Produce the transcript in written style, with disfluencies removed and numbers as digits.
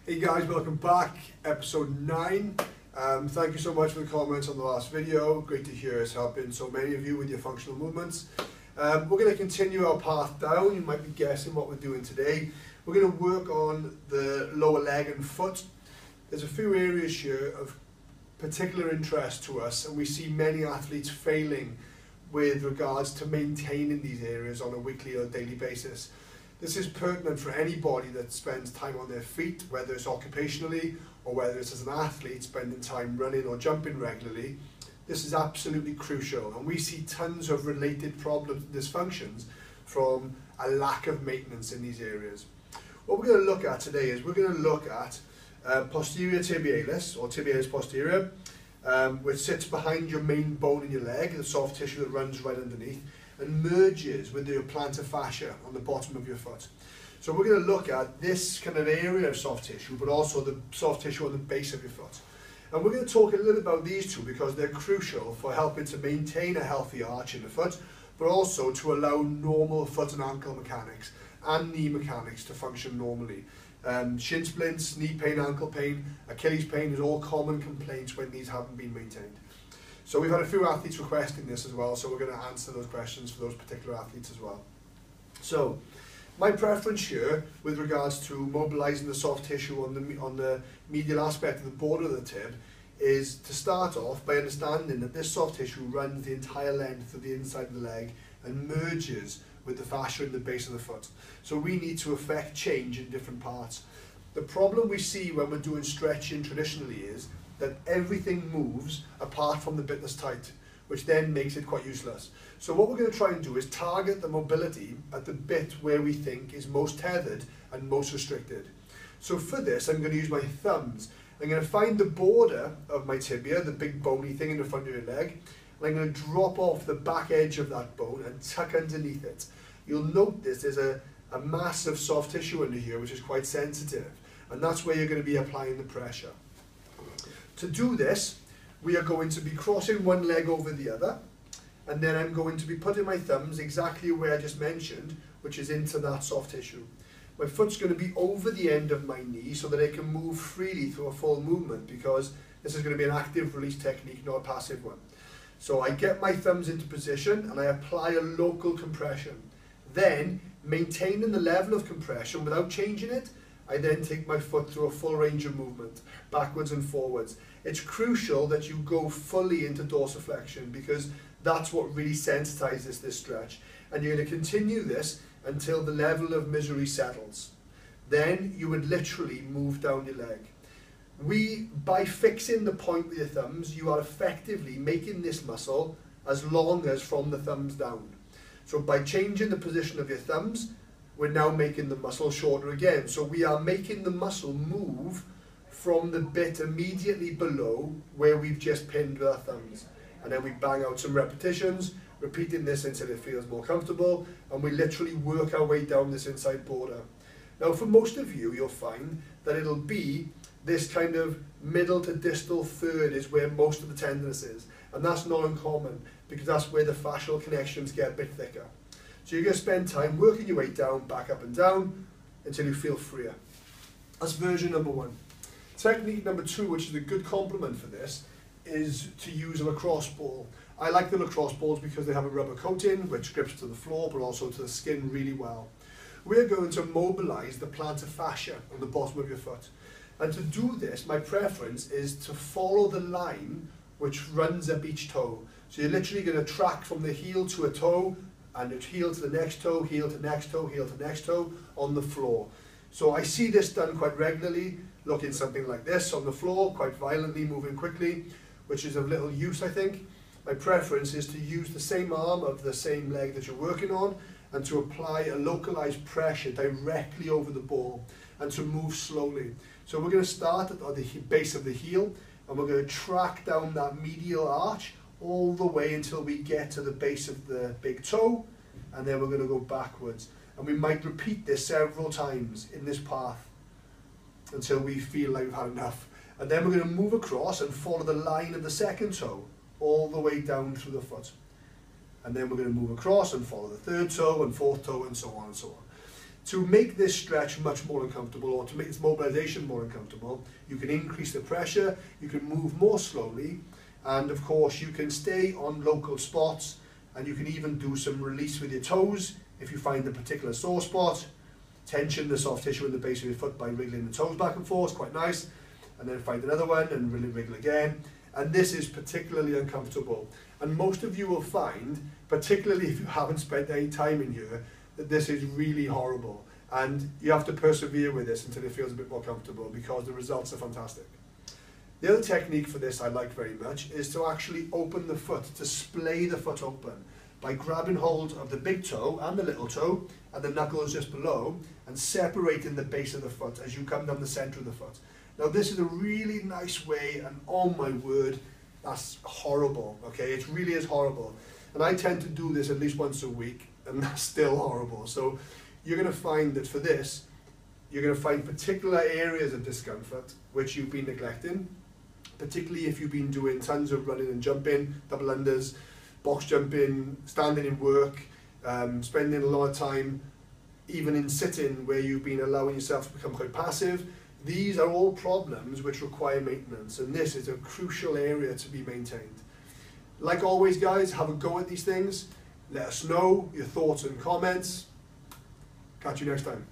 Hey guys, welcome back, episode 9. Thank you so much for the comments on the last video. Great to hear it's helping so many of you with your functional movements. We're going to continue our path down. You might be guessing what we're doing today. We're going to work on the lower leg and foot. There's a few areas here of particular interest to us, and we see many athletes failing with regards to maintaining these areas on a weekly or daily basis. This is pertinent for anybody that spends time on their feet, whether it's occupationally or whether it's as an athlete spending time running or jumping regularly. This is absolutely crucial, and we see tons of related problems and dysfunctions from a lack of maintenance in these areas. What we're going to look at today is we're going to look at posterior tibialis, or tibialis posterior, which sits behind your main bone in your leg, the soft tissue that runs right underneath, and merges with your plantar fascia on the bottom of your foot. So we're going to look at this kind of area of soft tissue, but also the soft tissue on the base of your foot. And we're going to talk a little bit about these two because they're crucial for helping to maintain a healthy arch in the foot, but also to allow normal foot and ankle mechanics and knee mechanics to function normally. Shin splints, knee pain, ankle pain, Achilles pain is all common complaints when these haven't been maintained. So we've had a few athletes requesting this as well, so we're going to answer those questions for those particular athletes as well. So, my preference here with regards to mobilizing the soft tissue on the medial aspect of the border of the tib is to start off by understanding that this soft tissue runs the entire length of the inside of the leg and merges with the fascia in the base of the foot. So we need to affect change in different parts. The problem we see when we're doing stretching traditionally is that everything moves apart from the bit that's tight, which then makes it quite useless. So what we're going to try and do is target the mobility at the bit where we think is most tethered and most restricted. So for this, I'm going to use my thumbs. I'm going to find the border of my tibia, the big bony thing in the front of your leg, and I'm going to drop off the back edge of that bone and tuck underneath it. You'll notice there's a massive soft tissue under here which is quite sensitive, and that's where you're going to be applying the pressure. To do this, we are going to be crossing one leg over the other, and then I'm going to be putting my thumbs exactly where I just mentioned, which is into that soft tissue. My foot's going to be over the end of my knee so that I can move freely through a full movement, because this is going to be an active release technique, not a passive one. So I get my thumbs into position and I apply a local compression. Then, maintaining the level of compression without changing it, I then take my foot through a full range of movement, backwards and forwards. It's crucial that you go fully into dorsiflexion because that's what really sensitizes this stretch. And you're going to continue this until the level of misery settles. Then you would literally move down your leg. By fixing the point with your thumbs, you are effectively making this muscle as long as from the thumbs down. So by changing the position of your thumbs, we're now making the muscle shorter again. So we are making the muscle move from the bit immediately below where we've just pinned with our thumbs. And then we bang out some repetitions, repeating this until it feels more comfortable, and we literally work our way down this inside border. Now for most of you, you'll find that it'll be this kind of middle to distal third is where most of the tenderness is. And that's not uncommon because that's where the fascial connections get a bit thicker. So you're going to spend time working your way down, back up and down, until you feel freer. That's version number 1. Technique number 2, which is a good complement for this, is to use a lacrosse ball. I like the lacrosse balls because they have a rubber coating, which grips to the floor, but also to the skin really well. We're going to mobilize the plantar fascia on the bottom of your foot. And to do this, my preference is to follow the line which runs up each toe. So you're literally going to track from the heel to a toe, and it's heel to the next toe, heel to next toe, heel to next toe on the floor. So I see this done quite regularly, looking something like this on the floor, quite violently, moving quickly, which is of little use, I think. My preference is to use the same arm of the same leg that you're working on and to apply a localized pressure directly over the ball and to move slowly. So we're going to start at the base of the heel, and we're going to track down that medial arch all the way until we get to the base of the big toe, and then we're going to go backwards. And we might repeat this several times in this path until we feel like we've had enough. And then we're going to move across and follow the line of the second toe all the way down through the foot. And then we're going to move across and follow the third toe and fourth toe and so on and so on. To make this stretch much more uncomfortable, or to make this mobilization more uncomfortable, you can increase the pressure, you can move more slowly, and of course you can stay on local spots, and you can even do some release with your toes if you find a particular sore spot. Tension the soft tissue in the base of your foot by wriggling the toes back and forth, quite nice, and then find another one and really wriggle again. And this is particularly uncomfortable. And most of you will find, particularly if you haven't spent any time in here, that this is really horrible. And you have to persevere with this until it feels a bit more comfortable, because the results are fantastic. The other technique for this I like very much is to actually open the foot, to splay the foot open by grabbing hold of the big toe and the little toe and the knuckles just below, and separating the base of the foot as you come down the center of the foot. Now this is a really nice way, and oh my word, that's horrible, okay? It really is horrible. And I tend to do this at least once a week, and that's still horrible. So you're going to find that for this, you're going to find particular areas of discomfort which you've been neglecting, particularly if you've been doing tons of running and jumping, double unders, box jumping, standing in work, spending a lot of time even in sitting where you've been allowing yourself to become quite passive. These are all problems which require maintenance, and this is a crucial area to be maintained. Like always, guys, have a go at these things. Let us know your thoughts and comments. Catch you next time.